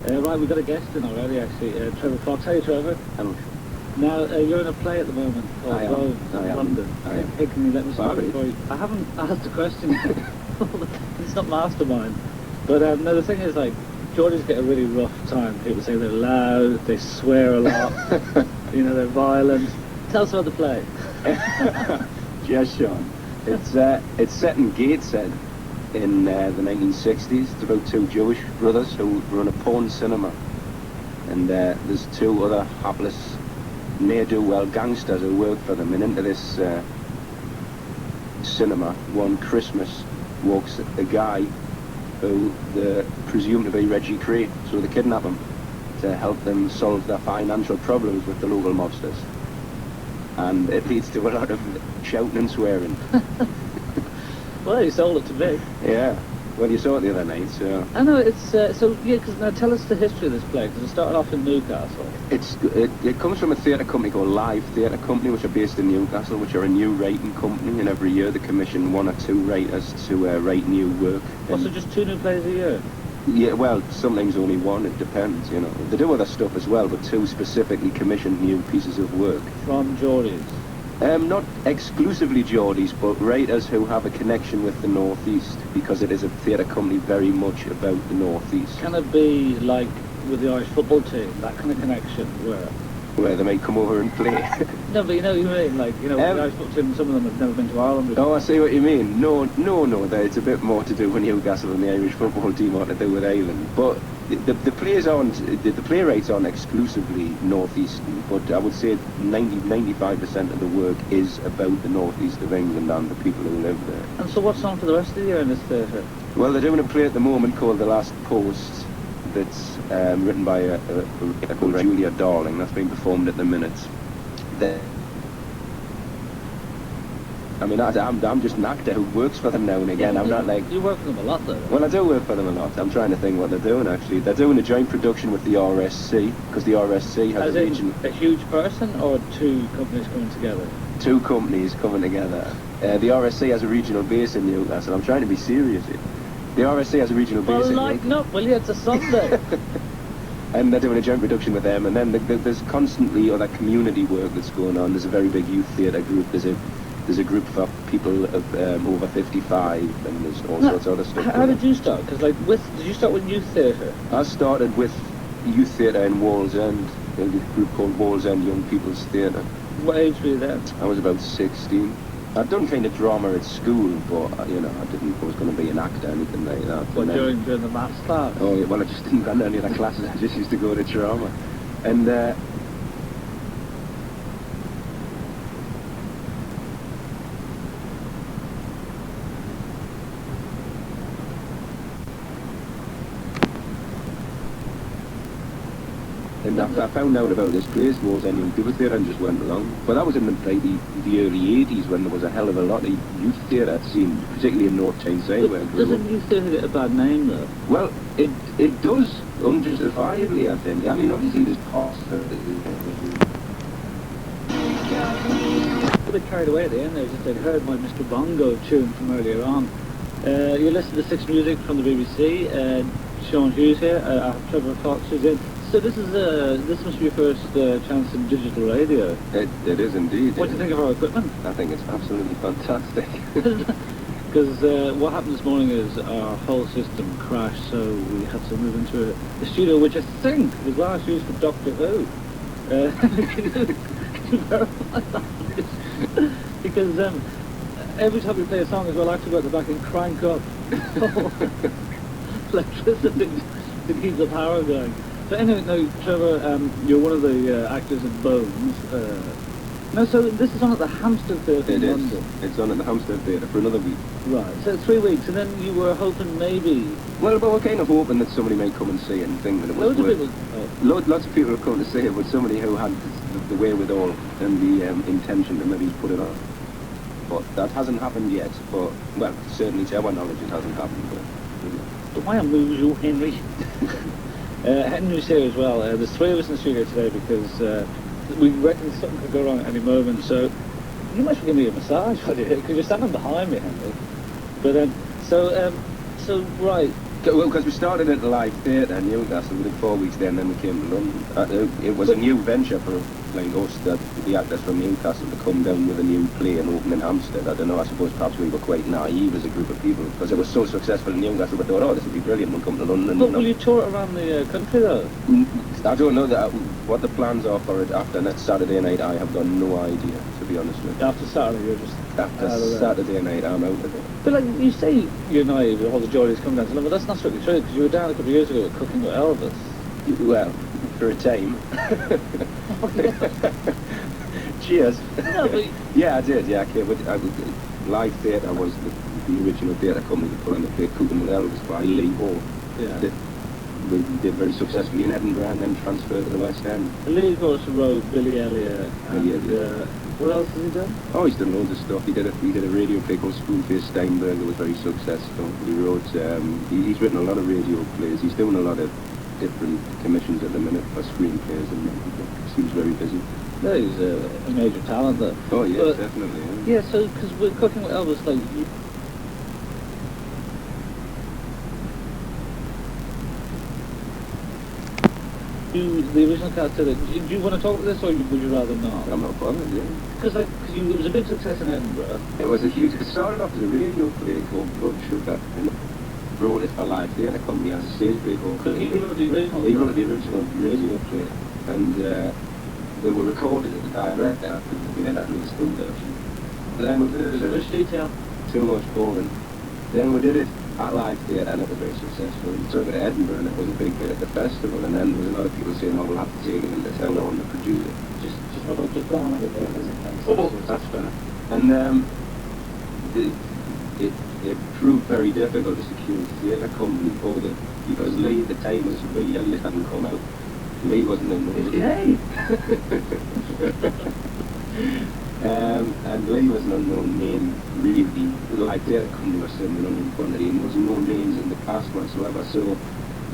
Right, we've got a guest in already, actually. Trevor Fox. Hey, Trevor. Hello. Now, you're in a play at the moment called I am. Bones in London. Hey, can you let me start before you... I haven't asked a question yet. It's not mastermind. But no, the thing is, like, Geordies get a really rough time. People say they're loud, they swear a lot, you know, they're violent. Tell us about the play. Yes, Sean. It's set in Gateshead in the 1960s. It's about two Jewish brothers who run a porn cinema. And there's two other hapless ne'er-do-well gangsters who work for them. And into this cinema, one Christmas, walks a guy who they presume to be Reggie Cray. So they kidnap him to help them solve their financial problems with the local mobsters. And it leads to a lot of shouting and swearing. Well, you sold it to me. Yeah. Well, you saw it the other night, so... I know, it's... so, yeah, because now tell us the history of this play, because it started off in Newcastle. It comes from a theatre company called Live Theatre Company, which are based in Newcastle, which are a new writing company, and every year they commission one or two writers to write new work. So just 2 new plays a year? Yeah, well, sometimes only one, it depends, you know. They do other stuff as well, but 2 specifically commission new pieces of work. From Geordies? Not exclusively Geordies, but writers who have a connection with the North East, because it is a theatre company very much about the North East. Can it be like with the Irish football team, that kind of connection, where they may come over and play? No, but you know what you mean, like, you know, the Irish football team, some of them have never been to Ireland before. Oh, I see what you mean. No, it's a bit more to do with Newcastle and the Irish football team or to do with Ireland. But the playwrights aren't exclusively northeastern, but I would say 95% of the work is about the northeast of England and the people who live there. And so what's on for the rest of the year in this theatre? Well, they're doing a play at the moment called The Last Post that's written by a writer called Julia Darling. That's being performed at the minute. I mean, I'm just an actor who works for them now and again. I'm not like... You work for them a lot, though. Well, I do work for them a lot. I'm trying to think what they're doing, actually. They're doing a joint production with the RSC, because the RSC has a region... a huge person, or 2 companies coming together? 2 companies coming together. The RSC has a regional base in Newcastle. I'm trying to be serious here. The RSC has a regional base in Newcastle. Well, lighten up, will you? It's a Sunday. And they're doing a joint production with them, and then there's constantly other community work that's going on. There's a very big youth theatre group. There's a group for people of over 55, and there's all sorts of other stuff. How did you start? Because did you start with youth theatre? I started with youth theatre in Wallsend, a group called Wallsend Young People's Theatre. What age were you then? I was about 16. I'd done kind of drama at school, but you know, I was going to be an actor or anything like that. What, during the maths class? Oh, yeah, well, I just didn't go to any other classes. I just used to go to drama, and. And I found out about this place, Wallsend Young People's Theatre, and just went along. But that was in the early 80s, when there was a hell of a lot of youth theatre scene, particularly in North Tyneside. Doesn't youth theatre get a bad name, though? Well, it does, unjustifiably, I think. I mean, obviously there's costs. A bit carried away at the end there, just I'd heard my Mr. Bongo tune from earlier on. You listened to 6 Music from the BBC, Sean Hughes here, I have Trevor Fox who's in. So this must be your first chance in digital radio. It is indeed. What do you think of our equipment? I think it's absolutely fantastic. Because what happened this morning is our whole system crashed, so we had to move into a studio which I think was last used for Doctor Who. Can you verify that? Because every time we play a song as well, I have to go at the back and crank up electricity to keep the power going. So anyway, no, Trevor, you're one of the actors in Bones. No, so this is on at the Hampstead Theatre in London. It's on at the Hampstead Theatre for another week. Right, so 3 weeks, and then you were hoping maybe... Well, but we're kind of hoping that somebody may come and see it and think that it was Loads of people... Lots of people have come to see it, but somebody who had the wherewithal and the intention to maybe put it on. But that hasn't happened yet, but, well, certainly to our knowledge it hasn't happened. But why amuse you, Henry? Henry's here as well. There's 3 of us in the studio today because we reckon something could go wrong at any moment, so you might as well give me a massage, because you're standing behind me, Henry. But so right, Well, because we started at the Live Theatre in Newcastle, we did 4 weeks there, and then we came to London. It was a new venture for like us, that the actors from Newcastle to come down with a new play and open in Hampstead. I don't know, I suppose perhaps we were quite naive as a group of people, because it was so successful in Newcastle, we thought, oh, this would be brilliant, we'll come to London. But will you tour around the country though? I don't know what the plans are for it after next Saturday night. I have got no idea, to be honest with you. After Saturday, you're just After Saturday night, I'm out of it. But like you say, you're naive, all the joys come down to London, but that's not strictly true, because you were down a couple of years ago cooking with Elvis. Well, for a time. Cheers. No, but... Yeah, I did. Yeah, okay. Live Theatre was the original theatre company that put on the play Cooking with Elvis by Lee Hall. Yeah. We did very successfully in Edinburgh and then transferred to the West End. Lee also wrote Billy Elliot and what else has he done? Oh, he's done loads of stuff. He did a radio play called Spoonface Steinberg that was very successful. He wrote, he's written a lot of radio plays. He's doing a lot of different commissions at the minute for screenplays, and he seems very busy. No, he's a major talent though. Oh yes, but, definitely. Yeah, so because we're cooking with Elvis, like the original cast did it. Do you want to talk about this, or would you rather not? I'm not bothered, yeah. Because it was a big success in Edinburgh. It was a huge. It started off as a radio play called Blood Sugar, and wrote it for Live Theatre Company as a stage play called. He wrote the original. He wrote the original radio play, and they were recorded at the director, and we ended up with a studio version. Then we did it. Which detail? Too much boring. Then we did it at Live Theatre, and it was very successful. We took it to Edinburgh, and it was a big hit at the festival, and then there was a lot of people saying, oh, we'll have to take it into town, I want to produce it. Just go on with it. Oh, that's fair. And it proved very difficult to secure a theatre company for it, because Lee at the time was really young, it hadn't come out. Lee wasn't in the Hey! And Lee was an unknown name, really. Like their company was still an unknown quantity, and there was no names in the cast whatsoever, so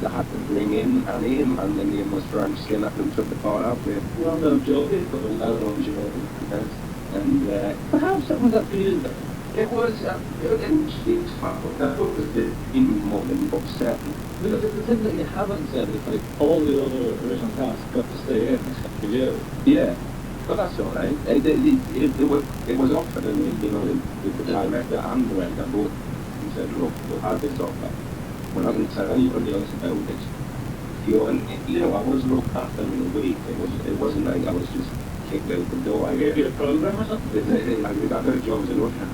they had to bring in a name, and the name was Frank Skinner, who took the part out there. Well, no joke. Well known joke, yes. And but how was that for you though? it was, it didn't seem that was in more than upset. The thing that you haven't said is like all the other original cast got to stay in except for you. Yeah. But that's all right. It was offered, and you know, the director and the director both said, look, we'll have this offer. We're not going to tell anybody else about it. You know, I was looked after in a week. It wasn't like I was just kicked out the door. I gave you a program or something? I got no jobs in Russia.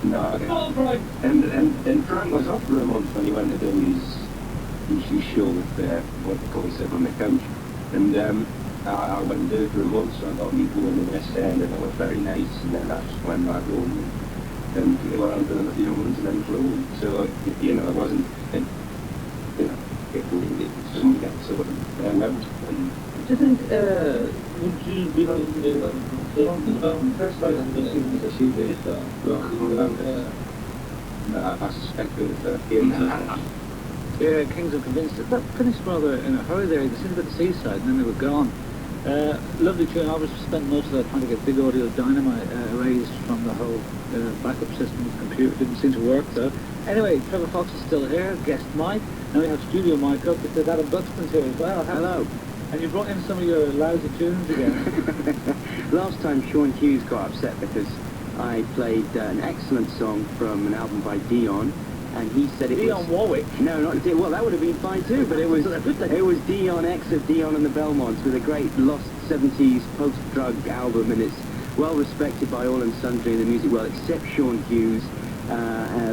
No. Oh, Frank! And Frank was off for a month when he went to do his show with what they call Sit on the Couch. And I went and did it for a month, so I got me going in the West End, and it was very nice, and then I just went back home and they were on doing a few months and then flew. So, you know, it wasn't, you know, it didn't get sort of out. Do you think, would you be like to do the first time I've been seeing the CD stuff? I suspect that Yeah, Kings of Convinced. That finished rather in a hurry there. They seemed at the seaside and then they were gone. Lovely tune. I was spent most of that trying to get big audio dynamite erased from the whole backup system of the computer. Didn't seem to work though. Anyway, Trevor Fox is still here, guest Mike. Now we have studio Mike up because Adam Buxton's here as well. Hello. And you brought in some of your lousy tunes again. Last time Sean Hughes got upset because I played an excellent song from an album by Dion, and he said it Dion was... Warwick? No, not Dion. Well, that would have been fine too, but it was Dion X of Dion and the Belmonts with a great lost 70s post-drug album, and it's well respected by all and sundry in the music world, except Sean Hughes.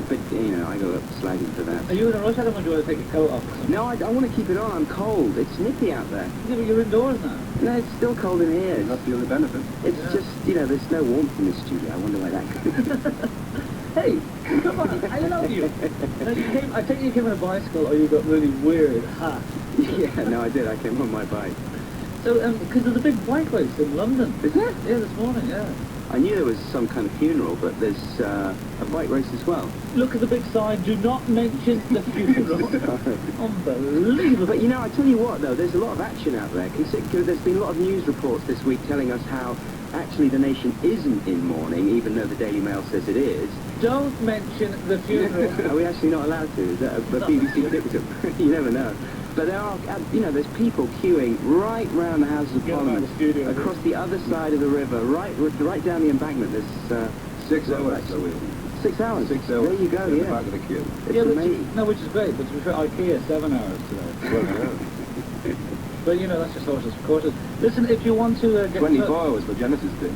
But, you know, I got up slagging for that. Are you in a rush? I don't want you to take your coat off. No, I want to keep it on. I'm cold. It's nippy out there. Yeah, but you're indoors now. No, it's still cold in here. not feel the benefit. It's just, you know, there's no warmth in the studio. I wonder why that could Hey, come on, I love you. I think you came on a bicycle or you got really weird hat. Yeah, no, I did. I came on my bike. So, because there's a big bike race in London. Is there? Yeah, this morning, yeah. I knew there was some kind of funeral, but there's a bike race as well. Look at the big sign, do not mention the funeral. Unbelievable. But, you know, I tell you what, though, there's a lot of action out there. There's been a lot of news reports this week telling us how actually the nation isn't in mourning, even though the Daily Mail says it is. Don't mention the funeral. Are we actually not allowed to? Is that a BBC dictum? You never know. But there are, there's people queuing right round the Houses of Parliament, across the other side of the river, right down the embankment. There's 6 hours. 6 hours. 6 hours. There you go. In Yeah. the back of the queue. It's Yeah, amazing. no, which is great. But to be fair, IKEA 7 hours today. Well, yeah. But that's just horses for courses. Listen, if you want to get 24 hours for Genesis did.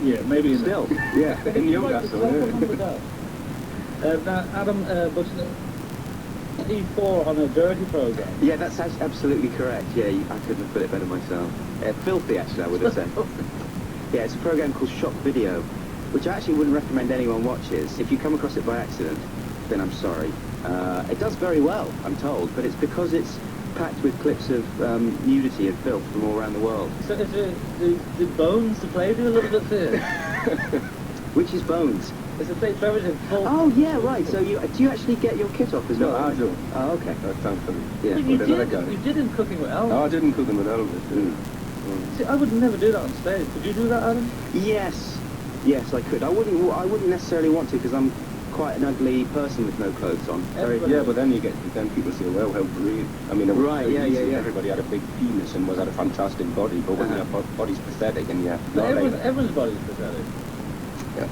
yeah, maybe Still. Yeah, in Newcastle. Now, Adam Buxton, E4 on a dirty program. Yeah, that's absolutely correct. Yeah, I couldn't have put it better myself. Filthy, actually, I would have said. Yeah, it's a program called Shock Video, which I actually wouldn't recommend anyone watches. If you come across it by accident, then I'm sorry. It does very well, I'm told, but it's because it's packed with clips of nudity and filth from all around the world. So is it the bones to play do a little bit there? Which is Bones? It's a big everything full. Oh, yeah, right. So do you actually get your kit off as No, well? I don't. Oh, okay. Thankfully. Yeah. But you But another guy. did in Cooking with Elvis. No, I didn't cook them with Elvis. See, I would never do that on stage. Could you do that, Adam? Yes. Yes, I could. I wouldn't necessarily want to because I'm quite an ugly person with no clothes on. Everybody- Yeah, but then people say, well, how brave. I mean, it was Right, very yeah, easy. yeah, yeah. Everybody had a big penis and had a fantastic body, but when your body's pathetic and But not like that. everyone's body's pathetic. Yeah,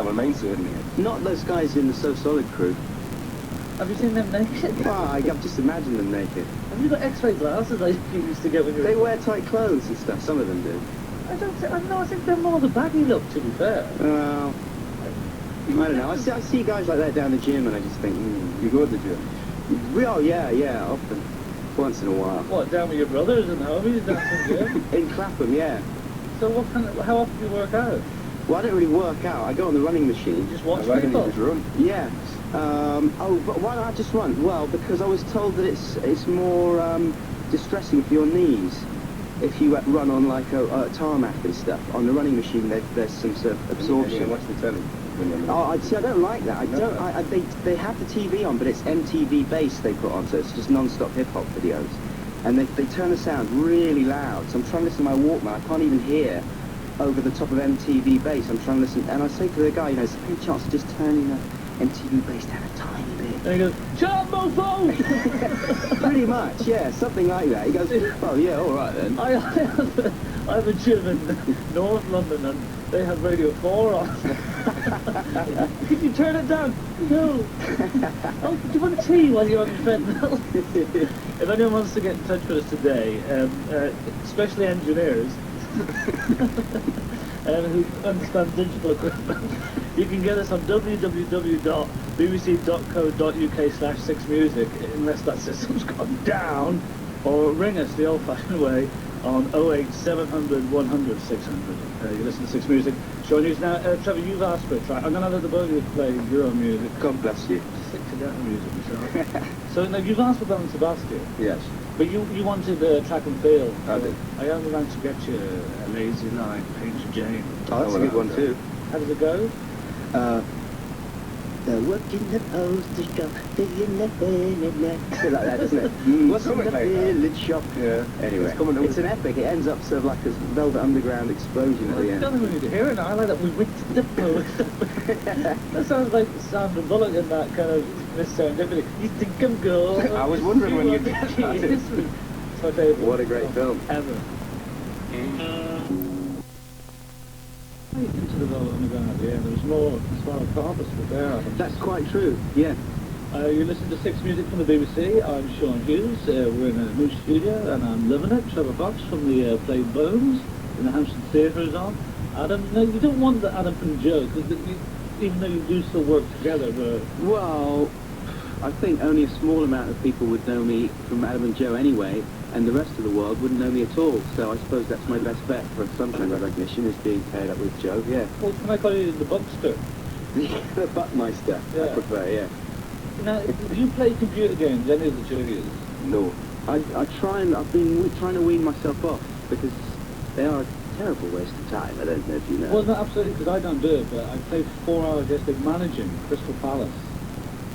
well, mine certainly is. Not those guys in the So Solid crew. Have you seen them naked? Well, I've just imagined them naked. Have you got X-ray glasses like you used to get when you were... They wear tight clothes and stuff. Some of them do. I think they're more the baggy look, to be fair. Well, I don't know. I see guys like that down the gym, and I just think, You go to the gym. well, yeah, often, once in a while. What, down with your brothers and homies down from the gym? In Clapham, yeah. So how often do you work out? Well, I don't really work out. I go on the running machine. You just watch I reckon you people? just run. Yeah. But why not just run? Well, because I was told that it's more distressing for your knees if you run on like a tarmac and stuff. On the running machine, there's some sort of And you absorption. watch the telly when you're Oh, I don't like that. I No. don't. They have the TV on, but it's MTV bass they put on, so it's just non-stop hip-hop videos. And they turn the sound really loud. So I'm trying to listen to my Walkman. I can't even hear over the top of MTV bass. I'm trying to listen, and I say to the guy, is there any chance of just turning the MTV bass down a tiny bit? And he goes, shut up, mofo! Pretty much, yeah, something like that. He goes, oh yeah, all right then. I have a gym in North London and they have Radio 4 on. Could you turn it down? No. Oh, do you want tea while you're on the treadmill? If anyone wants to get in touch with us today, especially engineers who understand digital equipment, you can get us on www.bbc.co.uk/6music, unless that system's gone down, or ring us the old-fashioned way on 08700 100 600. You listen to 6 Music. Show news now. Trevor, you've asked for a track. I'm going to let the both of you play your own music. God bless you. Sick to death of music myself. So now you've asked for Bell and Sebastian, Yes. but you wanted track and field. I did. I only ran to get you a lazy line, Painter Jane. Oh, that's a good one too. How does it go? The work in the postal shop, in the bit like that, doesn't it? What's in something the like that. village shop? Yeah. Anyway, It's coming it's an epic. It ends up sort of like a Velvet Underground explosion at I the end. don't think we need to hear it now. I like that we went to the post. That sounds like Sandra Bullock in that kind of Miss Serendipity. You think I'm good? I was wondering when you did It's that. my favourite What a great film. ever. Into the Velvet Underground at the end. There was more Swallow Carpus but there. I think. That's quite true. Yeah. You listen to 6 Music from the BBC. I'm Sean Hughes. We're in a new studio and I'm loving it. Trevor Fox from the play Bones in the Hampstead Theatre is on. Adam, no, you don't want the Adam and Joe, because even though you do still work together, but... Well, I think only a small amount of people would know me from Adam and Joe anyway, and the rest of the world wouldn't know me at all. So I suppose that's my best bet for some kind of recognition, is being paired up with Joe, yeah. Well, can I call you the Buckster? The Buckmeister, I Yeah. prefer, yeah. Now, do you play computer games, any of the two of you? No. I've been trying to wean myself off, because they are a terrible waste of time. I don't know if you know. Well, no, absolutely, because I don't do it, but I played 4 hours yesterday managing Crystal Palace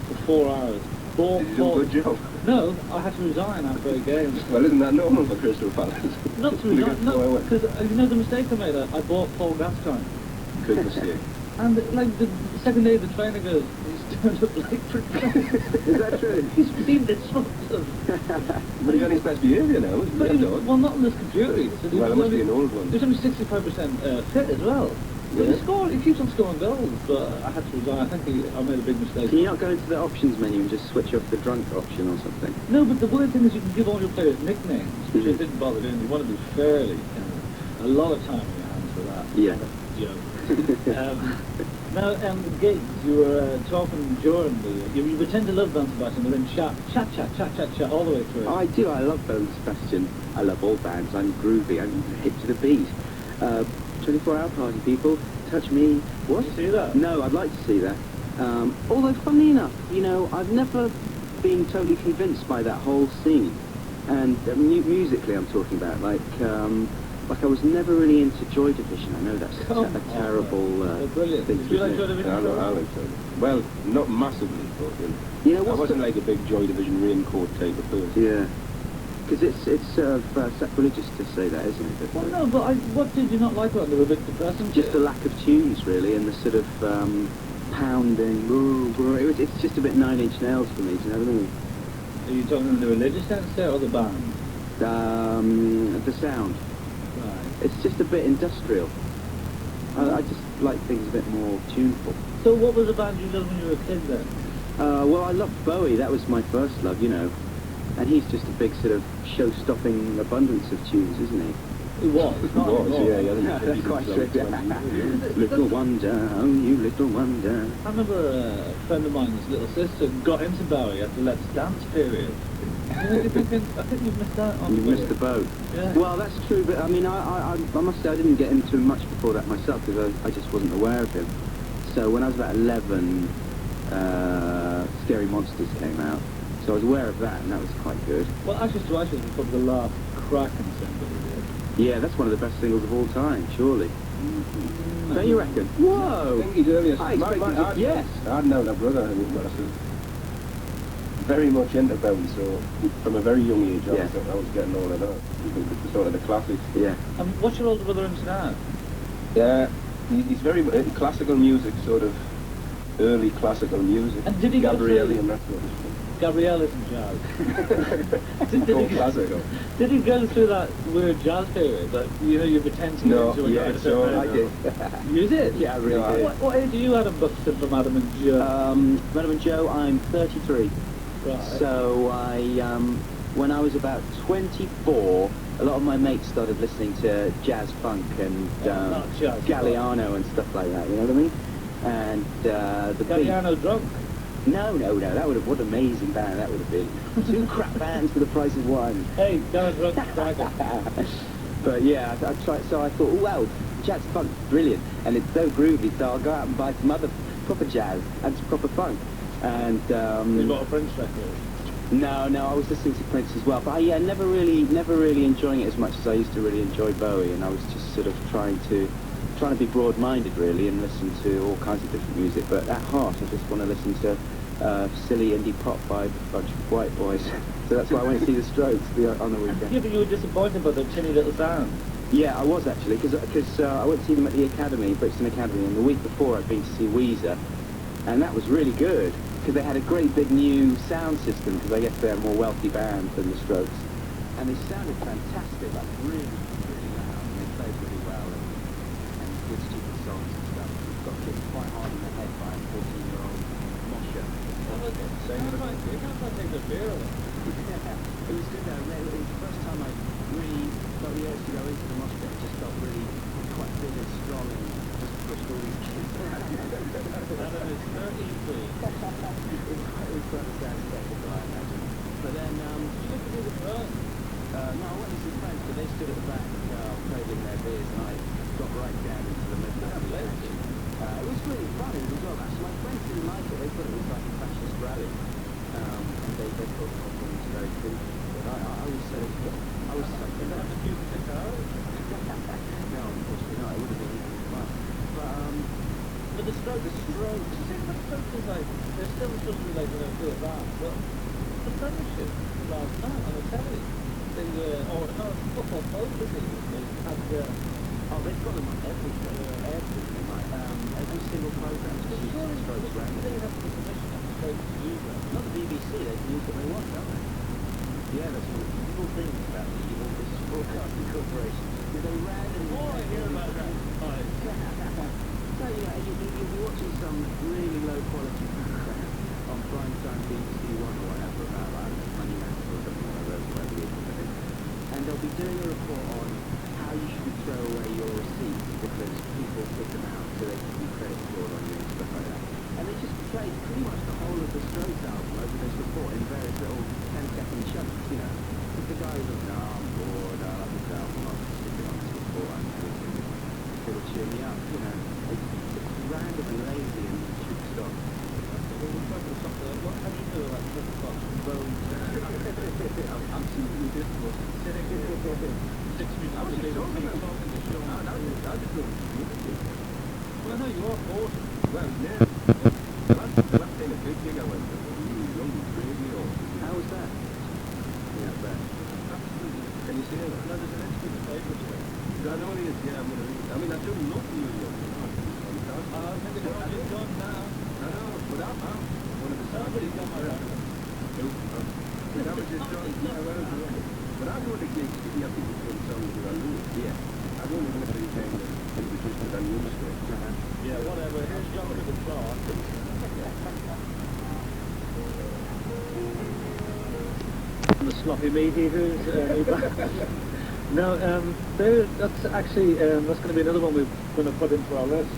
for 4 hours. Did you do a good job? No, I had to resign after a game. Well, isn't that normal for Crystal Palace? Not to resign, no, because you know the mistake I made? I bought Paul Gascoigne. Good mistake. And like the second day the trainer goes, he's turned up late for training. Is that true? He's been disruptive. But he's on his best behaviour now, isn't But he? he was, well, not on this computer. So Well, it must be an old one. He was only 65% fit as well. But he keeps on scoring goals, but I had to resign. I think I made a big mistake. Can you not go into the options menu and just switch off the drunk option or something? No, but the weird thing is you can give all your players nicknames, which I didn't bother doing. You want to be fairly, a lot of time in your hands for that. Yeah. Joke. Now, the gigs, you were talking during the... You pretend to love Belle Sebastian, but then chat all the way through. I do. I love Belle Sebastian. I love all bands. I'm groovy. I'm hip to the beat. 24-hour party, people. Touch me. What? Did you see that? No, I'd like to see that. Although, funnily enough, you know, I've never been totally convinced by that whole scene. And musically, I'm talking about, like I was never really into Joy Division. I know that's a terrible brilliant. thing Did to you like say. Joy Division? I like so. Well, not massively, but You know, I wasn't like a big Joy Division raincoat type of person. Yeah. Because it's sacrilegious to say that, isn't it? But, Well, no, but what did you not like about them? They were a bit depressing. just the lack of tunes, really, and the sort of pounding. It's just a bit Nine Inch Nails for me, do you know what I mean? Are you talking in the religious sense there, or the band? The sound. Right. It's just a bit industrial. I just like things a bit more tuneful. So what was the band you loved when you were a kid then? Well, I loved Bowie. That was my first love, you know. And he's just a big sort of show-stopping abundance of tunes, isn't he? It was. Not anymore. Yeah. That's quite true. Little wonder, oh you little wonder. I remember a friend of mine's little sister got into Bowie at the Let's Dance period. I think you've missed out on You missed the boat. Yeah. Well, that's true, but I mean, I must say I didn't get into him much before that myself because I just wasn't aware of him. So when I was about 11, Scary Monsters came out. So I was aware of that, and that was quite good. Well, Ashes to Ashes was probably the last cracking single we did. Yeah, that's one of the best singles of all time, surely. Don't you reckon? I Whoa! think he's earliest. I expected yes. I'd known a brother who was very much into Bowie, so from a very young age Yeah. I was getting all of that. The sort of the classics. Yeah. What's your older brother into now? Yeah, he's very classical music, sort of early classical music. And did he go Gabrielli through- and that sort of stuff. Gabrielle isn't jazz. All classical. Did he go through that weird jazz period that, you know, you pretend to No, get into yeah, a so I did. You did? Yeah, I really No, did. What age are you, Adam Buxton, from Adam and Joe? Madam and Joe, I'm 33. Right. So when I was about 24, a lot of my mates started listening to jazz funk and not jazz, Galliano and stuff like that, you know what I mean? And the beat. Galliano drunk. No, that would have, what an amazing band that would have been. Two crap bands for the price of one. Hey, Galliano drunk cracker. But yeah, I tried, so I thought, oh well, jazz funk, brilliant. And it's so groovy, so I'll go out and buy some other proper jazz and some proper funk. And You got a French record. no, I was listening to Prince as well, but never really enjoying it as much as I used to really enjoy Bowie, and I was just sort of trying to be broad-minded really and listen to all kinds of different music, but at heart I just want to listen to silly indie pop by a bunch of white boys. So that's why I went to see the Strokes on the weekend. Yeah, but you were disappointed by the tinny little sound. Yeah, I was actually, because I went to see them at the Academy, Brixton Academy, and the week before I'd been to see Weezer, and that was really good, because they had a great big new sound system, because I guess they're a more wealthy band than the Strokes, and they sounded fantastic, like really, really loud, and they played really well, and good stupid songs and stuff. Got hit quite hard in the head by a 14-year-old mosher. You can't take the beer away. It was good though, it was the first time I really got the urge to go into the mosh pit. It just felt really quite big and strong and just pushed all these kids around. Adam is 33. It was quite a sad spectacle, I imagine. But then, You look at the front. no, I went to see friends, but they stood at the back trading their beers, and I got right down into the middle of the action. It was really fun as well, actually. My friends didn't like it, they thought it was like a fascist rally. And they thought the whole thing was very creepy. But I was sort of, I was sucked in that. You can take out. No, unfortunately not, it would have been even fun. But the Strokes. You see, the Strokes is like, they're still supposed to be like, do it back. But, you know, I think, I think you've missed out on the best of the Madam and Joe. I mean, 33. Yeah, it was good though, it was the first time I really felt the urge to go into the mosh pit. It just felt really quite big and strong and just pushed all these kids around. But the Premiership last night on the telly. They or no, football focus they had Oh, they've got them on everything. Everything, like, every single program. surely Strokes round. they have the permission to straight to use them. Not the BBC, they can use what they want, don't they? Yeah, that's what people think about the evil British Broadcasting Corporation. Do they randomly... Oh, I hear about that. So, you'll be watching some really low quality program on primetime BBC One or whatever about, I don't know, Money Matters or something like that, whatever it is. And they'll be doing a report on how you should throw away your receipts because people put them out so they can be credit scored on you and stuff like that. And they just play pretty much the whole of the Strokes album over this report in various little 10-second chunks, you know. If the guy was, no, I'm bored, I love this album, I'll stick it on this report, I'm it'll cheer me up, you know. It's randomly lazy and should stop. What can you do like flip-flops and bones? Absolutely difficult. 6 minutes. I was just talking about the show. I just don't. Well, no, you are bored. Well, yeah. Last time a big gig I went to, really young, crazy old. How was that? Yeah, bad. Can you see it? No, there's an extra favourite to it. I know it is, yeah, I'm gonna read it. I mean, I do love New York. I think it's already done now. I know, but I'm one of the Somebody's got my right. That was just done. Yeah, well, but I go to gigs to hear people sing songs that I know. Yeah. I don't even if they came to it was just that I knew the script. Yeah, whatever. Here's John with the car. The sloppy meat eaters. No, that's actually that's going to be another one we're going to put into our list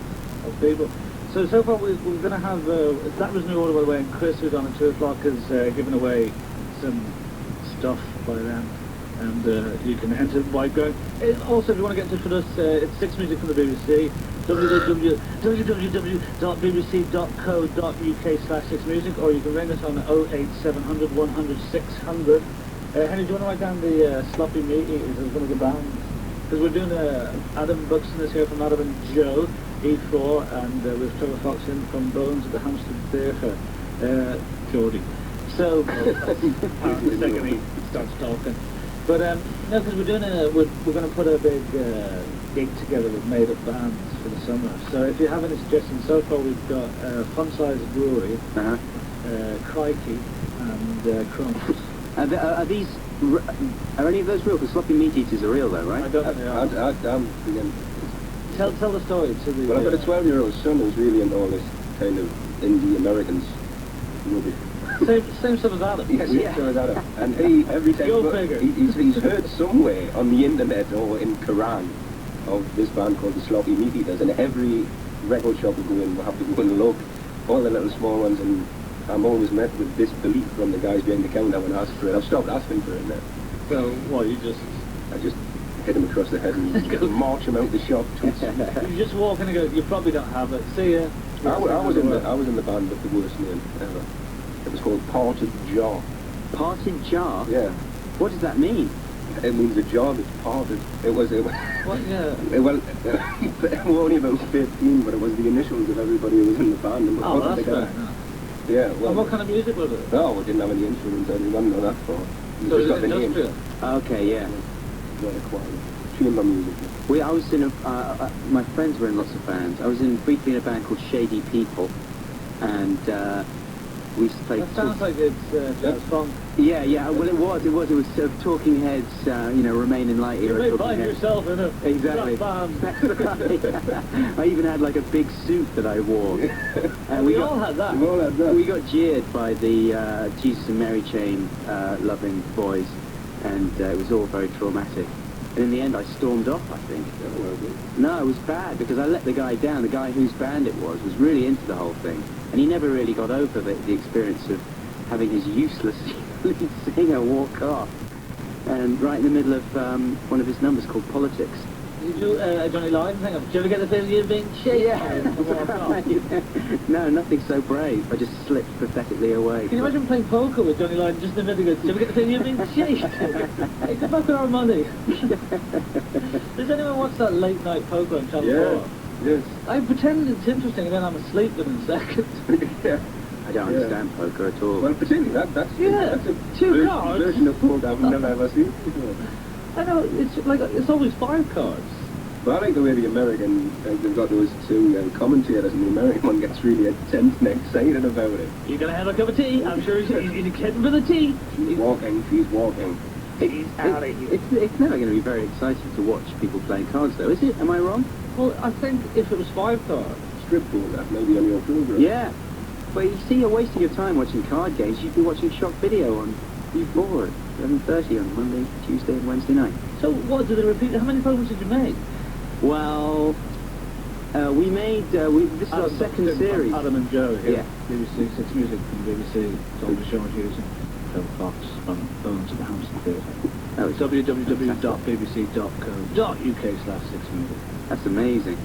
of people. So far we're going to have that was New Order by the way, and Chris who's on at 2 o'clock has given away some stuff by then, and you can enter by going. Also, if you want to get in touch with us, it's 6 Music from the BBC. www.bbc.co.uk/6music, or you can ring us on 08700 100 600. Henry, do you want to write down the Sloppy Meat Eaters as one of the bands? Because we're doing Adam Buxton is here from Adam and Joe, E4, and with Trevor Fox in from Bones at the Hampstead Theatre, Geordie. So, apparently the second he starts talking. But no, because we're doing we're going to put a big gig together with made-up bands for the summer. So if you have any suggestions, so far we've got Fun Size Brewery, Crikey, and Crumbs. Are these... Are any of those real? Because Sloppy Meat Eaters are real though, right? I don't think they are. I'm again. Tell the story to the... Well, I've got a 12-year-old son who's really into all this kind of indie Americans rubbish. Same stuff as Adam. Yes, yeah. Sure as Adam. And he, every time... Go figure. He's heard somewhere on the internet or in Quran of this band called the Sloppy Meat Eaters, and every record shop we go in, we'll have to go and look, all the little small ones, and I'm always met with disbelief from the guys behind the counter when I ask for it. I've stopped asking for it now. So, what, I just hit him across the head and march him out the shop. You just walk in and go, you probably don't have it. See ya. I was in the band with the worst name ever. It was called Parted Jaw. Parted Jar? Yeah. What does that mean? It means a jaw that's parted. It was... What, yeah. Well, we're only about 15, but it was the initials of everybody who was in the band. And Oh, that's fair enough. Yeah, well... And what kind of music was it? No, we didn't have any instruments. I didn't know that for. So is it industrial? Okay, yeah. Not a choir. Chamber music. I was in my friends were in lots of bands. I was briefly in a band called Shady People, and we used to play... That sounds like it's jazz funk. Yeah, well it was sort of Talking Heads, Remain in Light You era. may Talking find Heads. yourself in a Exactly. band. That's right. I even had like a big suit that I wore. And we all had that. We all had that. We got jeered by the Jesus and Mary Chain loving boys, and it was all very traumatic. And in the end I stormed off, I think. No, it was bad because I let the guy down. The guy whose band it was really into the whole thing. And he never really got over the experience of having his useless lead singer walk off. And right in the middle of one of his numbers called Politics. Did you do a Johnny Lydon thing? Did you ever get the feeling you've been shaken? No, nothing so brave. I just slipped pathetically away. Can you imagine playing poker with Johnny Lydon just in the middle? Did you ever get the feeling you've been shaken? Hey, come back with our money. Does anyone watch that late night poker on Channel 4? Yes. I pretend it's interesting and then I'm asleep within seconds. Yeah. I don't understand poker at all. Well, particularly that's Yeah, that's a two cards. version of poker I've never ever seen before. I know, it's always 5 cards. But I like the way the American, they've got those two commentators, and the American one gets really tense and excited about it. You're going to have a cup of tea? I'm sure he's getting for the tea. She's walking. He's out of here. It's never going to be very exciting to watch people playing cards, though, is it? Am I wrong? Well, I think if it was 5 cards, Strip poker, maybe on your program. Yeah. But you see, you're wasting your time watching card games. You'd be watching shot video on U4 at 11:30 on Monday, Tuesday, and Wednesday night. so what, do they repeat? How many programs did you make? Well, we made, this is our second series. Adam and Joe here. Yeah. BBC Six Music from BBC, Tom Sean Hughes and Phil Fox from Bones at the Hampstead Theatre. Oh, it's www.bbc.co.uk/6music. That's amazing.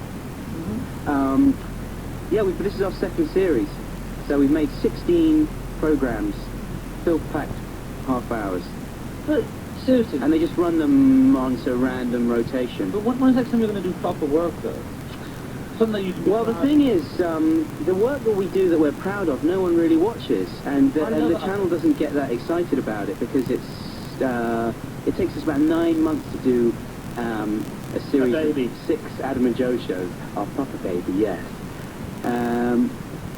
Mm-hmm. Yeah, this is our second series. So we've made 16 programs, fill-packed half hours. But seriously, And they just run them on to random rotation. but when's next time you're going to do proper work though? Something that you can. Well, the thing is, the work that we do that we're proud of, no one really watches, and I know the that. channel doesn't get that excited about it because it takes us about 9 months to do a series baby. of 6 Adam and Joe shows. Our proper baby, yes.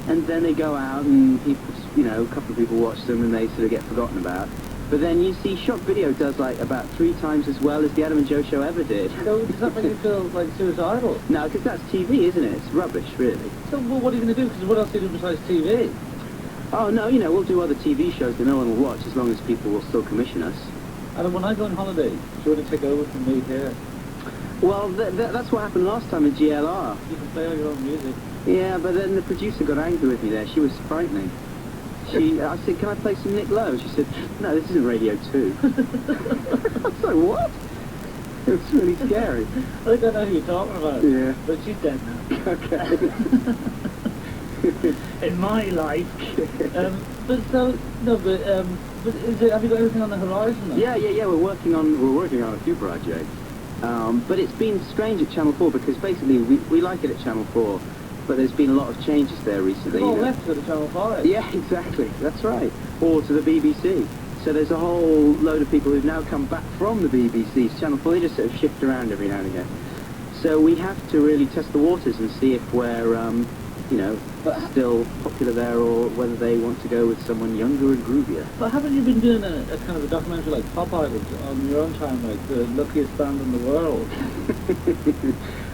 And then they go out and people, a couple of people watch them and they sort of get forgotten about. But then you see, shot video does like about 3 times as well as the Adam and Joe show ever did. So does that make you feel like suicidal? No, because that's TV, isn't it? It's rubbish, really. So well, what are you going to do? Because what else do you do besides TV? Oh, no, we'll do other TV shows that no one will watch as long as people will still commission us. And when I go on holiday, do you want to take over from me here? Well, that's what happened last time at GLR. You can play all your own music. Yeah, but then the producer got angry with me there. She was frightening. I said, can I play some Nick Lowe? She said, no, this isn't Radio 2. I was like, what? It was really scary. I think I know who you're talking about. Yeah. But she's dead now. Okay. In my life. But is it, have you got anything on the horizon then? Yeah. We're working on a few projects. But it's been strange at Channel 4 because basically we like it at Channel 4, but there's been a lot of changes there recently. They've all left to the Channel 5. Yeah, exactly. That's right. Or to the BBC. So there's a whole load of people who've now come back from the BBC to Channel 4. They just sort of shift around every now and again. So we have to really test the waters and see if we're, still popular there or whether they want to go with someone younger and groovier. But haven't you been doing a kind of a documentary like Pop Idols on your own time, like the luckiest band in the world?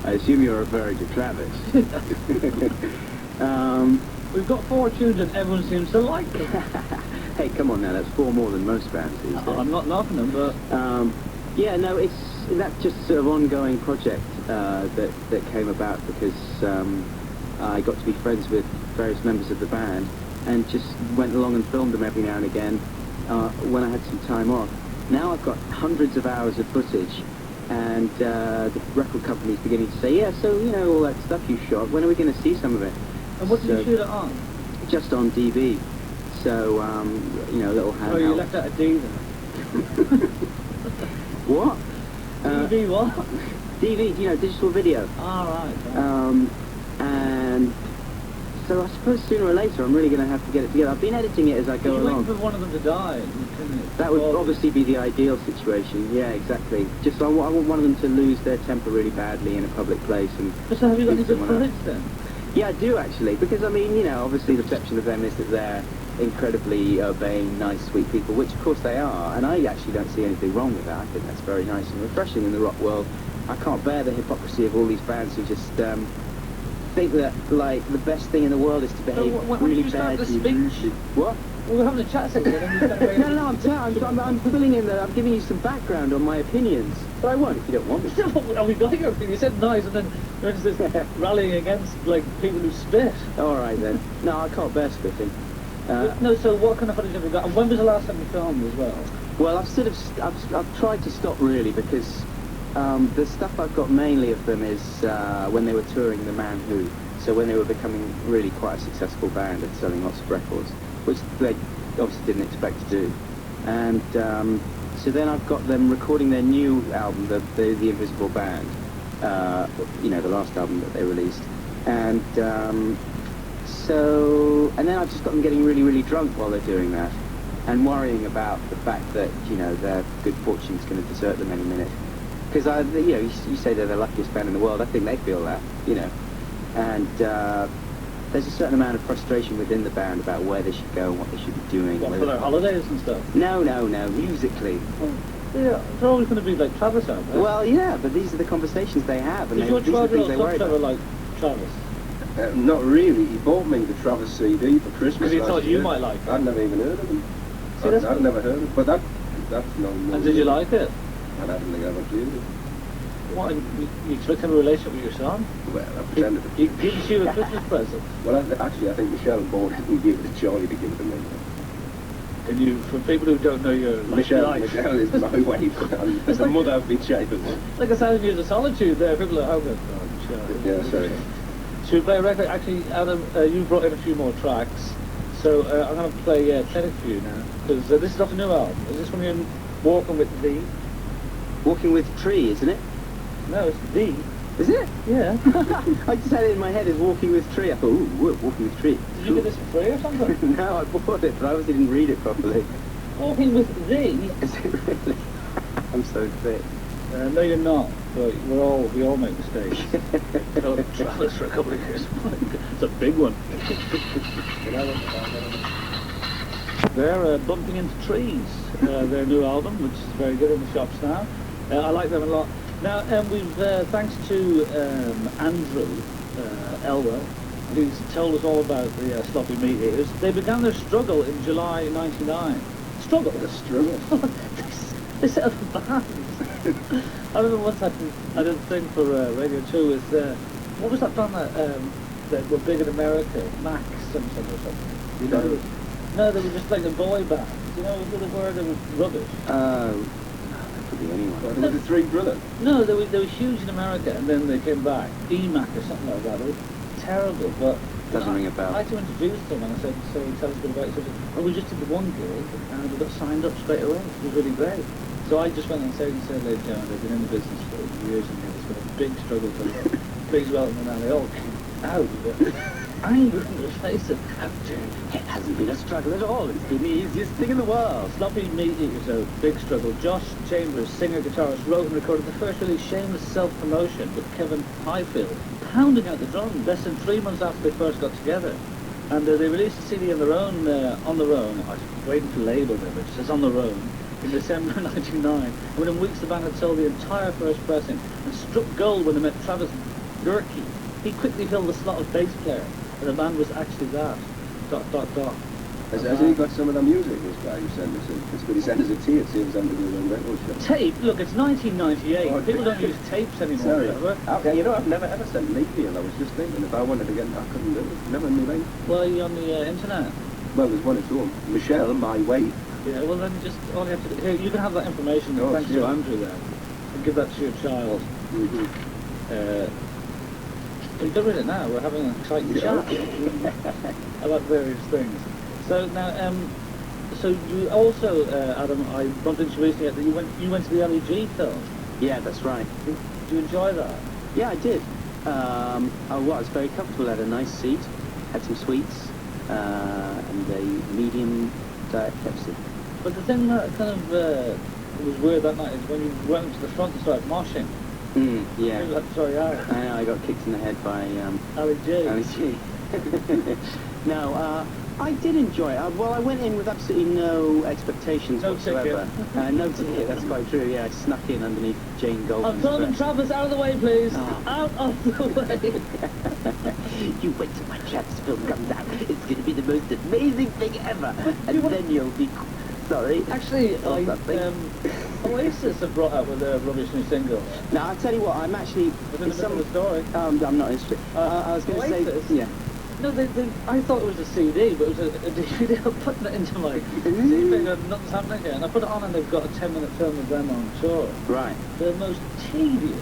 I assume you're referring to Travis. We've got 4 tunes and everyone seems to like them. Hey, come on now, that's 4 more than most bands these days. I'm not knocking them, but... that's just a sort of ongoing project that came about because I got to be friends with various members of the band and just went along and filmed them every now and again when I had some time off. Now I've got hundreds of hours of footage and the record company's beginning to say, yeah, so, all that stuff you shot, when are we going to see some of it? And what did you shoot it on? Just on DV. So, little handheld. Oh, you left out a D then? What? DV what? DV, digital video. Right. And so I suppose sooner or later I'm really going to have to get it together. I've been editing it as I go You're along. waiting for one of them to die. That would obviously be the ideal situation. Yeah, exactly. Just I want one of them to lose their temper really badly in a public place. And So have you got any beat good someone up. footage then? Yeah, I do actually, because obviously the perception of them is that they're incredibly urbane, nice, sweet people, which of course they are, and I actually don't see anything wrong with that. I think that's very nice and refreshing in the rock world. I can't bear the hypocrisy of all these bands who just think that, like, the best thing in the world is to behave really badly. What? Well, we're having a chat second. No, I'm filling in I'm giving you some background on my opinions. But I won't if you don't want me. We got your opinion. You said nice, and then there's this rallying against like people who spit. All right then. No, I can't bear spitting. No, so what kind of footage have you got? And when was the last time you filmed as well? Well, I've tried to stop really because the stuff I've got mainly of them is when they were touring The Man Who. So when they were becoming really quite a successful band and selling lots of records, which they obviously didn't expect to do. And so then I've got them recording their new album, the Invisible Band, the last album that they released. And So, and then I've just got them getting really, really drunk while they're doing that, and worrying about the fact that, you know, their good fortune's going to desert them any minute. Because, you know, you say they're the luckiest band in the world. I think they feel that, you know. And there's a certain amount of frustration within the band about where they should go and what they should be doing. What, for their holidays and stuff? No, musically. Well, yeah, they're always going to be like Travis, aren't they? Well, yeah, but these are the conversations they have, and Does your these are the things 12-year-old they son worry Trevor about. like Travis? Not really. He bought me the Travis CD for Christmas. Because he last thought you year. might like it. I'd never even heard of him. See, that's I'd never heard of him. But that's no. And did you like it? I don't think I ever did. What, you expect to have a relationship with your son? Well, I pretended to. He gives you a Christmas present. Well, actually, I think Michelle bought it and gave it to Charlie to give it to me. Can you, for people who don't know your Michelle life, is my wife. As the mother of my child. like a 1,000 years of solitude there, people at home go, oh, Michelle. Yeah, sorry. Should we play a record? Actually, Adam, you brought in a few more tracks, so I'm going to play Clinic for you now, because this is off a new album. Is this when you're walking with the? Walking with Tree, isn't it? No, it's the. Is it? Yeah. I just had it in my head as Walking with Tree. I thought, ooh, Walking with Tree. Did you get this for free or something? No, I bought it, but I obviously didn't read it properly. Walking with the? Is it really? I'm so fit. No, you're not. But we all make mistakes. Travis for a couple of years. It's a big one. They're bumping into trees. Their new album, which is very good in the shops now. I like them a lot. Now, we've thanks to Andrew Elwell, who's told us all about the sloppy meat eaters. They began their struggle in July '99. Struggle. The struggle. They set up a band. I remember once I did a thing for Radio 2 with, what was that band that were big in America? Max something or something. You know? No, they were just like a boy band. You know, with the word it was rubbish. That could be anyone. Well, there were the three brothers. No, they were huge in America, and then they came back. EMAC or something like that. It was terrible, but... Doesn't ring a bell. I had to introduce them, and I said, so tell us a bit about it. He said, oh, we just did the one gig, and we got signed up straight away. It was really great. So I just went and said, ladies and gentlemen, they've been in the business for years and years. It's been a big struggle for them. Big development now. They all came out angry in their face. It hasn't been a struggle at all. It's been the easiest thing in the world. Sloppy meat eaters, a big struggle. Josh Chambers, singer, guitarist, wrote and recorded the first really shameless self-promotion with Kevin Highfield, pounding out the drums less than 3 months after they first got together. And they released a CD on their own, I was waiting to label them, it says On Their Own, in December '99. And within weeks the band had sold the entire first pressing and struck gold when they met Travis Gerke. He quickly filled the slot of bass player, and the band was actually that. ... Has he got some of the music, this guy who sent us in? It's good he sent us a tape, see if it's something to do with a record show. Tape? Look, it's 1998. Oh, People don't use tapes anymore. Sorry. Ever. Okay, you know, I've never ever sent an email. I was just thinking if I wanted to get I couldn't do it. Never in my life. Well, are you on the internet? Well, there's one or two. Michelle, my wife. Yeah, well then just all you have to do, here, you can have that information, Oh, thanks sure. to Andrew there, and give that to your child. We've done with it now, we're having an exciting chat about various things. So now, so you also, Adam, I bumped into you recently that you went to the LEG film. Yeah, that's right. Did you enjoy that? Yeah, I did. I was very comfortable. I had a nice seat, had some sweets, and a medium Diet Pepsi. But the thing that kind of was weird that night is when you went to the front and started moshing. Yeah. People had to throw you out. I know, I got kicked in the head by LEG. No, I did enjoy it. Well, I went in with absolutely no expectations No whatsoever. No ticket, that's quite true. Yeah, I snuck in underneath Jane Goldman's I'm calling dress. Travis, out of the way, please. Oh. Out of the way. You wait till my Travis film comes out. It's going to be the most amazing thing ever. And then you'll be... Sorry. Actually, something. Oasis have brought out with their rubbish new single. Now, I'll tell you what, I'm actually... Within the middle of the story. I'm not interested. I was going to say... Oasis? Yeah. No, I thought it was a CD, but it was a DVD. I'm putting it into my TV, nothing's happening here. And I put it on and they've got a 10-minute film of them on tour. Right. The most tedious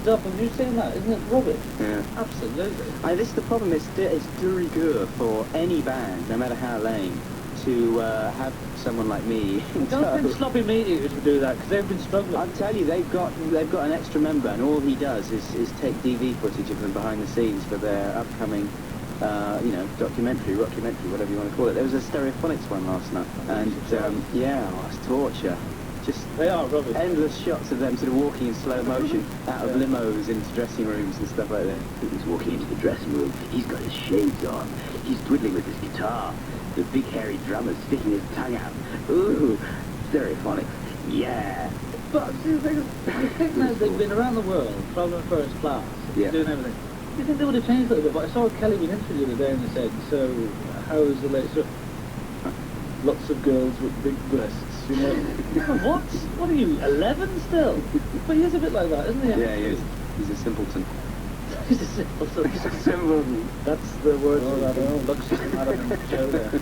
stuff. Have you seen that? Isn't it rubbish? Yeah. Absolutely. This is the problem. It's very good for any band, no matter how lame, to have someone like me. Don't think Sloppy Meat Eaters would do that, because they've been struggling. I'll tell you, they've got an extra member, and all he does is take DV footage of them behind the scenes for their upcoming documentary, whatever you want to call it. There was a Stereophonics one last night, and yeah, oh, it's torture. Just They are rubbish. endless shots of them sort of walking in slow motion out of limos into dressing rooms and stuff like that. He's walking into the dressing room. He's got his shades on. He's twiddling with his guitar. The big hairy drummer's sticking his tongue out. Ooh, Stereophonics. Yeah. But see, the thing is, they've been around the world, traveling first class, Yeah. doing everything. You think they would have changed a little bit? But I saw Kelly being interviewed the other day and they said, so how is the latest? Lots of girls with big breasts, you know. What? What are you, 11 still? But he is a bit like that, isn't he? Yeah, he is. He's a simpleton. He's a simpleton. He's a simpleton. That's the word for that. Looks just Adam and Joe there.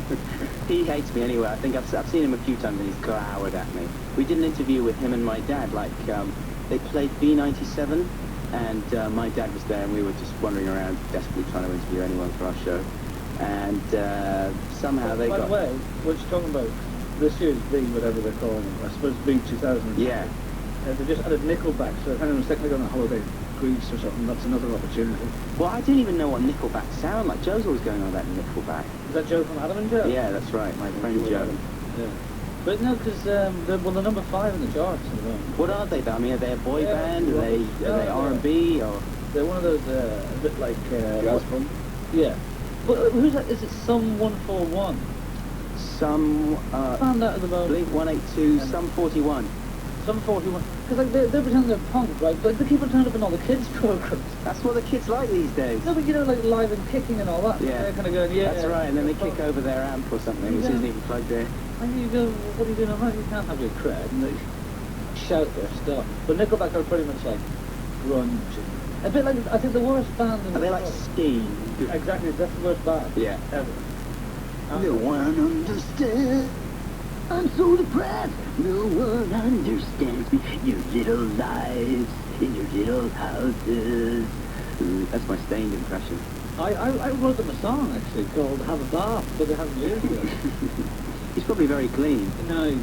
He hates me anyway. I think I've seen him a few times and he's glowered at me. We did an interview with him and my dad, they played B97 and my dad was there and we were just wandering around desperately trying to interview anyone for our show. And somehow they By got... the way, what you're talking about, this year's B, whatever they're calling it, I suppose B 2000. Yeah. They just added Nickelback, so if anyone's thinking they're going on holiday, Greece or something, that's another opportunity. Well, I didn't even know what Nickelback sound like. Joe's always going on about Nickelback. Is that Joe from Adam and Joe? Yeah, that's right, my friend Joe. Yeah. But no, because they're number 5 in the charts at the moment. What are they though? I mean, are they a boy Yeah, band? Are they R&B or? They're one of those, a bit like... Jazz punk? Yeah. But who's that? Is it Sum 141? Some Found out at the moment. Blink 182, Sum 41. Sum 41. Because like, they're pretending they're punk, right? But they keep on turning up in all the kids' programs. That's what the kids like these days. No, but you know, like Live and Kicking and all that. Yeah. They're kind of going, yeah. That's right, and then they kick over their amp or something, which Yeah. isn't even plugged in. And you go, what are you doing? I'm like, you can't have your cred. And they shout their stuff. But Nickelback are pretty much like grunge. A bit like, I think the worst band in Are the they like world. Steam? Exactly, that's the worst band Yeah. ever. No one understands. I'm so depressed. No one understands me. Your little lives in your little houses. Ooh, that's my Stained impression. I wrote them a song actually called Have a Bath, but they haven't used it. He's probably very clean. Nice.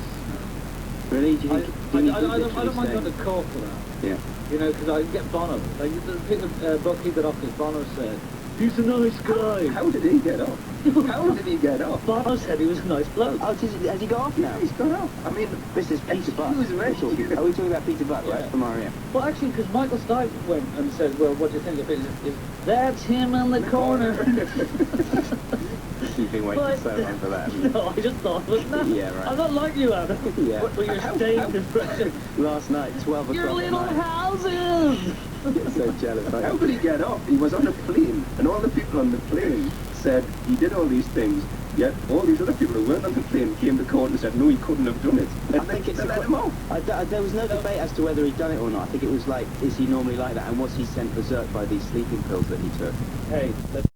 Really? Do you I think? don't mind going to court for that. Yeah. You know, because I get Bono. Like, the thing that Buck keep it off because Bono said, he's a nice guy. How did he get off? How did he get off? Bono said he was a nice bloke. Oh, has he got off now? He's got off. I mean, This is Peter Buck. Excuse me. We're talking- Are we talking about Peter Buck, Yeah. right? From R.E.M. Well, actually, because Michael Stipe went and said, well, what do you think of it? Is that's him in the corner. You've been waiting so long for that. No, I just thought it was that. Yeah, right. I'm not like you, Adam. Yeah. What were your Stained impression? Last night, 12 o'clock Your at little night. houses! Get so jealous. how could he get off? He was on a plane, and all the people on the plane said he did all these things, yet all these other people who weren't on the plane came to court and said, no, he couldn't have done it. I think it's they let him off. There was no debate as to whether he'd done it or not. I think it was like, is he normally like that? And was he sent berserk by these sleeping pills that he took? Hey, let's